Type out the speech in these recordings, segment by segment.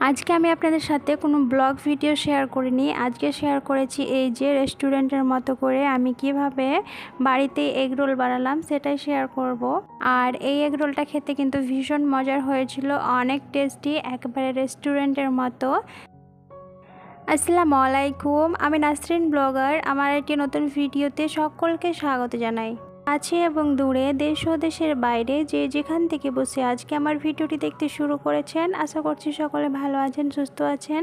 আজকে আমি আপনাদের সাথে কোনো ব্লগ ভিডিও শেয়ার করিনি। আজকে শেয়ার করেছি এই যে রেস্টুরেন্টের মতো করে আমি কিভাবে বাড়িতে এগ রোল বানালাম সেটাই শেয়ার করব। আর এই এগ রোলটা খেতে কিন্তু ভীষণ মজার হয়েছিল, অনেক টেস্টি, একেবারে রেস্টুরেন্টের মতো। আসসালামু আলাইকুম, আমি নাসরিন ব্লগার। আমার একটি নতুন ভিডিওতে সকলকে স্বাগত জানাই। কাছে এবং দূরে, দেশ ও দেশের বাইরে যে যেখান থেকে বসে আজকে আমার ভিডিওটি দেখতে শুরু করেছেন, আশা করছি সকলে ভালো আছেন, সুস্থ আছেন।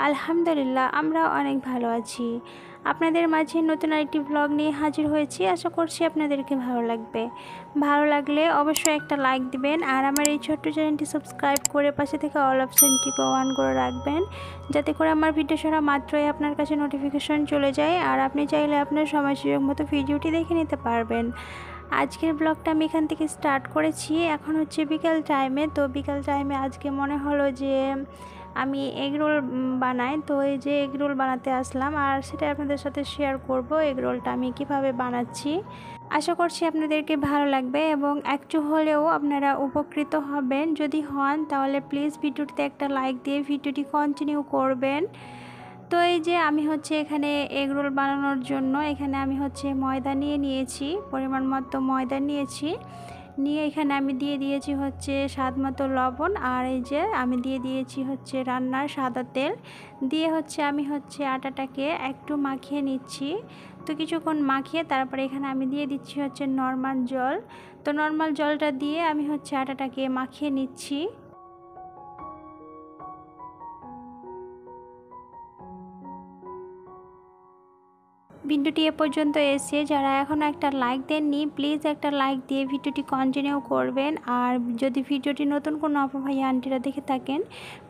আলহামদুলিল্লাহ, আমরা অনেক ভালো আছি। আপনাদের মাঝে নতুন আরেকটি ব্লগ নিয়ে হাজির হয়েছি, আশা করছি আপনাদেরকে ভালো লাগবে। ভালো লাগলে অবশ্যই একটা লাইক দিবেন, আর আমার এই ছোট্ট চ্যানেলটি সাবস্ক্রাইব করে পাশে থেকে অল অপশনটিকে অন করে রাখবেন, যাতে করে আমার ভিডিও ছাড়া মাত্রই আপনার কাছে নোটিফিকেশন চলে যায়, আর আপনি চাইলে আপনার সময় সুযোগ মতো ভিডিওটি দেখে নিতে পারবেন। আজকের ব্লগটা আমি এখান থেকে স্টার্ট করেছি। এখন হচ্ছে বিকেল টাইমে। তো বিকেল টাইমে আজকে মনে হলো যে আমি এগ রোল বানাই, তো এই যে এগ রোল বানাতে আসলাম, আর সেটা আপনাদের সাথে শেয়ার করব এগ রোলটা আমি কিভাবে বানাচ্ছি। আশা করছি আপনাদেরকে ভালো লাগবে এবং একটু হলেও আপনারা উপকৃত হবেন। যদি হন তাহলে প্লিজ ভিডিওটিতে একটা লাইক দিয়ে ভিডিওটি কন্টিনিউ করবেন। তো এই যে আমি হচ্ছে এখানে এগ রোল বানানোর জন্য এখানে আমি হচ্ছে ময়দা নিয়েছি, পরিমাণ মতো ময়দা নিয়েছি। নিয়ে এখানে আমি দিয়ে দিয়েছি হচ্ছে স্বাদ মতো লবণ, আর এই যে আমি দিয়ে দিয়েছি হচ্ছে রান্নার সাদা তেল। দিয়ে হচ্ছে আমি হচ্ছে আটাটাকে একটু মাখিয়ে নিচ্ছি। তো কিছুক্ষণ মাখিয়ে তারপরে এখানে আমি দিয়ে দিচ্ছি হচ্ছে নর্মাল জল। তো নর্মাল জলটা দিয়ে আমি হচ্ছে আটাটাকে মাখিয়ে নিচ্ছি। ভিডিওটি এ পর্যন্ত এসে যারা এখনও একটা লাইক দেননি, প্লিজ একটা লাইক দিয়ে ভিডিওটি কন্টিনিউ করবেন। আর যদি ভিডিওটি নতুন কোনো আপু ভাই আন্টিরা দেখে থাকেন,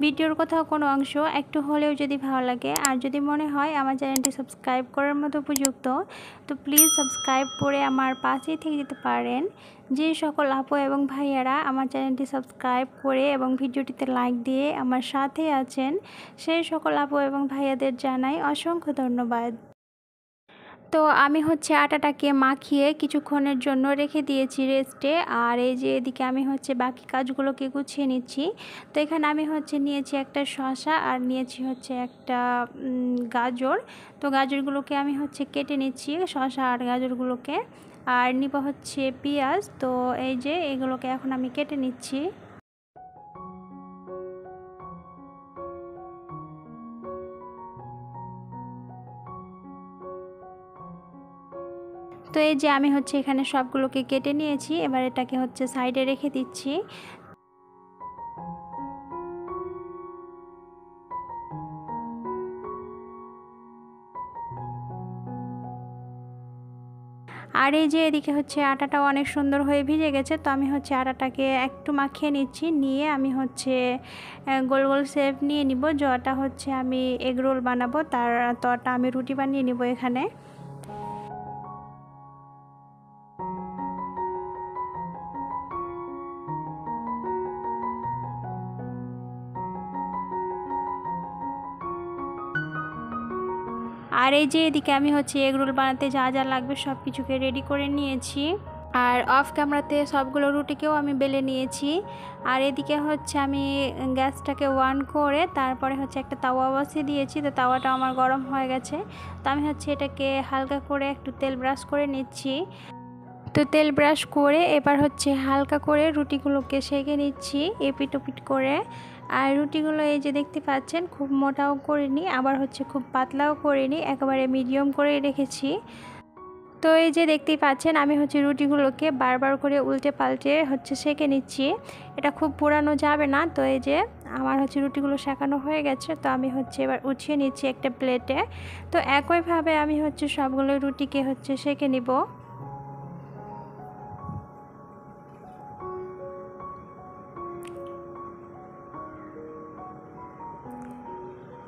ভিডিওর কোথাও কোনো অংশ একটু হলেও যদি ভালো লাগে আর যদি মনে হয় আমার চ্যানেলটি সাবস্ক্রাইব করার মতো উপযুক্ত, তো প্লিজ সাবস্ক্রাইব করে আমার পাশেই থেকে যেতে পারেন। যে সকল আপু এবং ভাইয়ারা আমার চ্যানেলটি সাবস্ক্রাইব করে এবং ভিডিওটিতে লাইক দিয়ে আমার সাথে আছেন, সেই সকল আপু এবং ভাইয়াদের জানাই অসংখ্য ধন্যবাদ। তো আমি হচ্ছে আটাটাকে মাখিয়ে কিছুক্ষণের জন্য রেখে দিয়েছি রেস্টে। আর এই যে এদিকে আমি হচ্ছে বাকি কাজগুলোকে গুছিয়ে নিচ্ছি। তো এখানে আমি হচ্ছে নিয়েছি একটা শসা আর নিয়েছি হচ্ছে একটা গাজর। তো গাজরগুলোকে আমি হচ্ছে কেটে নিচ্ছি, শসা আর গাজরগুলোকে। আর নিব হচ্ছে পেঁয়াজ। তো এই যে এগুলোকে এখন আমি কেটে নিচ্ছি। তো এই যে আমি হচ্ছে এখানে সবগুলোকে কেটে নিয়েছি, এবার এটাকে হচ্ছে সাইডে রেখে দিচ্ছি। আর এই যে এদিকে হচ্ছে আটাটাও অনেক সুন্দর হয়ে ভিজে গেছে। তো আমি হচ্ছে আটাটাকে একটু মাখিয়ে নিচ্ছি, নিয়ে আমি হচ্ছে গোল গোল শেপ নিয়ে নিব। যটা হচ্ছে আমি এগ রোল বানাবো তার তটা আমি রুটি বানিয়ে নিব এখানে। আর এই যে এদিকে আমি হচ্ছে এগ রোল বানাতে যা যা লাগবে সব কিছুকে রেডি করে নিয়েছি। আর অফ ক্যামেরাতে সবগুলো রুটিকেও আমি বেলে নিয়েছি। আর এদিকে হচ্ছে আমি গ্যাসটাকে অন করে তারপরে হচ্ছে একটা তাওয়া বসিয়ে দিয়েছি। তো তাওয়াটা আমার গরম হয়ে গেছে। তো আমি হচ্ছে এটাকে হালকা করে একটু তেল ব্রাশ করে নিচ্ছি। তো তেল ব্রাশ করে এবার হচ্ছে হালকা করে রুটিগুলোকে সেঁকে নিচ্ছি এপিট ওপিট করে। আর রুটিগুলো এই যে দেখতে পাচ্ছেন, খুব মোটাও করিনি, আবার হচ্ছে খুব পাতলাও করিনি, একেবারে মিডিয়াম করে রেখেছি। তো এই যে দেখতেই পাচ্ছেন আমি হচ্ছে রুটিগুলোকে বারবার করে উল্টে পাল্টে হচ্ছে সেঁকে নিচ্ছি। এটা খুব পোড়ানো যাবে না। তো এই যে আমার হচ্ছে রুটিগুলো সেঁকানো হয়ে গেছে। তো আমি হচ্ছে এবার উঠিয়ে নিচ্ছি একটা প্লেটে। তো একইভাবে আমি হচ্ছে সবগুলো রুটিকে হচ্ছে সেঁকে নিব।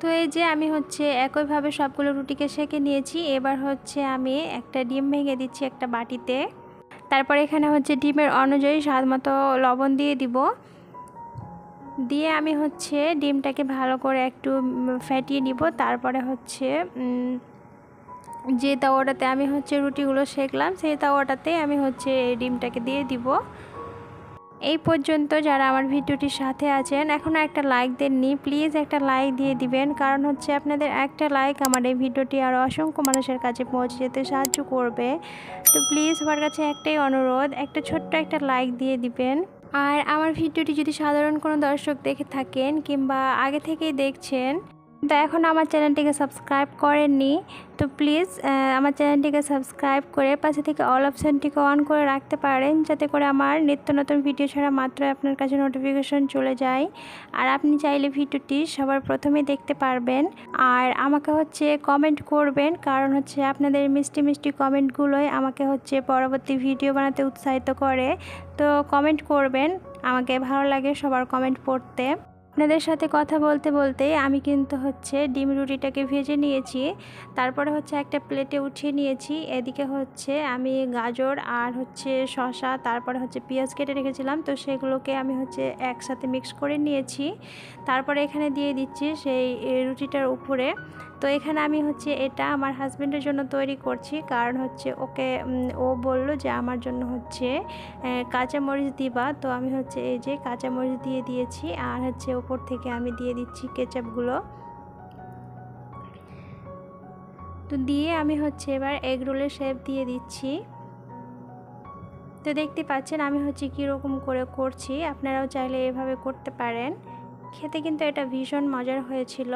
তো এই যে আমি হচ্ছে একইভাবে সবগুলো রুটিকে সেঁকে নিয়েছি। এবার হচ্ছে আমি একটা ডিম ভেঙে দিচ্ছি একটা বাটিতে। তারপর এখানে হচ্ছে ডিমের অনুযায়ী স্বাদ মতো লবণ দিয়ে দিব। দিয়ে আমি হচ্ছে ডিমটাকে ভালো করে একটু ফেটিয়ে নিব। তারপরে হচ্ছে যে তাওয়াটাতে আমি হচ্ছে রুটিগুলো সেঁকলাম সেই তাওয়াটাতে আমি হচ্ছে ডিমটাকে দিয়ে দিব। এই পর্যন্ত যারা আমার ভিডিওটির সাথে আছেন এখনও একটা লাইক দেননি, প্লিজ একটা লাইক দিয়ে দিবেন। কারণ হচ্ছে আপনাদের একটা লাইক আমার এই ভিডিওটি আরও অসংখ্য মানুষের কাছে পৌঁছে যেতে সাহায্য করবে। তো প্লিজ সবার কাছে একটাই অনুরোধ, একটা ছোট্ট একটা লাইক দিয়ে দিবেন। আর আমার ভিডিওটি যদি সাধারণ কোনো দর্শক দেখে থাকেন কিংবা আগে থেকেই দেখছেন তো এখন আমার চ্যানেলটিকে সাবস্ক্রাইব করেননি, তো প্লিজ আমার চ্যানেলটিকে সাবস্ক্রাইব করে পাশে থেকে অল অপশানটিকে অন করে রাখতে পারেন, যাতে করে আমার নিত্য নতুন ভিডিও ছাড়া মাত্রই আপনার কাছে নোটিফিকেশন চলে যায়। আর আপনি চাইলে ভিডিওটি সবার প্রথমে দেখতে পারবেন। আর আমাকে হচ্ছে কমেন্ট করবেন, কারণ হচ্ছে আপনাদের মিষ্টি মিষ্টি কমেন্টগুলোই আমাকে হচ্ছে পরবর্তী ভিডিও বানাতে উৎসাহিত করে। তো কমেন্ট করবেন, আমাকে ভালো লাগে সবার কমেন্ট পড়তে। আপনাদের সাথে কথা বলতে বলতে আমি কিন্তু হচ্ছে ডিম রুটিটাকে ভেজে নিয়েছি, তারপরে হচ্ছে একটা প্লেটে উঠিয়ে নিয়েছি। এদিকে হচ্ছে আমি গাজর আর হচ্ছে শসা তারপরে হচ্ছে পেঁয়াজ কেটে রেখেছিলাম, তো সেগুলোকে আমি হচ্ছে একসাথে মিক্স করে নিয়েছি। তারপরে এখানে দিয়ে দিচ্ছি সেই রুটিটার উপরে। তো এখানে আমি হচ্ছে এটা আমার হাজব্যান্ডের জন্য তৈরি করছি, কারণ হচ্ছে ও বলল যে আমার জন্য হচ্ছে কাঁচামরিচ দিবা। তো আমি হচ্ছে এই যে কাঁচামরিচ দিয়ে দিয়েছি, আর হচ্ছে ওপর থেকে আমি দিয়ে দিচ্ছি কেচাপগুলো। তো দিয়ে আমি হচ্ছে এবার এগ রোলের শেপ দিয়ে দিচ্ছি। তো দেখতে পাচ্ছেন আমি হচ্ছে কীরকম করে করছি, আপনারাও চাইলে এভাবে করতে পারেন। খেতে কিন্তু এটা ভীষণ মজার হয়েছিল।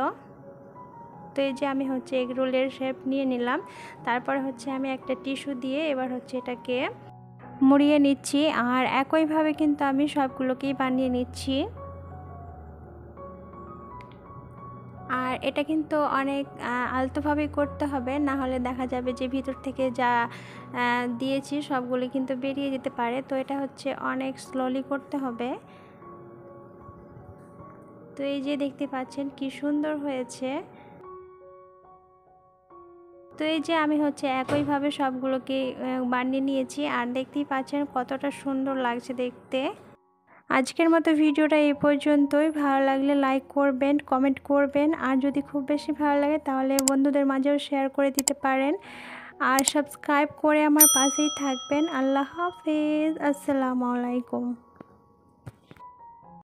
তো এই যে আমি হচ্ছে এগ রোলের শেপ নিয়ে নিলাম, তারপরে হচ্ছে আমি একটা টিস্যু দিয়ে এবার হচ্ছে এটাকে মুড়িয়ে নিচ্ছি। আর একইভাবে কিন্তু আমি সবগুলোকেই বানিয়ে নিচ্ছি। আর এটা কিন্তু অনেক আলতোভাবে করতে হবে, না হলে দেখা যাবে যে ভিতর থেকে যা দিয়েছি সবগুলো কিন্তু বেরিয়ে যেতে পারে। তো এটা হচ্ছে অনেক স্লোলি করতে হবে। তো এই যে দেখতে পাচ্ছেন কি সুন্দর হয়েছে। তো এই যে আমি হচ্ছে একইভাবে সবগুলোকে বানিয়ে নিয়েছি, আর দেখতেই পাচ্ছেন কতটা সুন্দর লাগছে দেখতে। আজকের মতো ভিডিওটা এই পর্যন্তই। ভালো লাগলে লাইক করবেন, কমেন্ট করবেন, আর যদি খুব বেশি ভালো লাগে তাহলে বন্ধুদের মাঝেও শেয়ার করে দিতে পারেন। আর সাবস্ক্রাইব করে আমার পাশেই থাকবেন। আল্লাহ হাফেজ, আসসালামু আলাইকুম।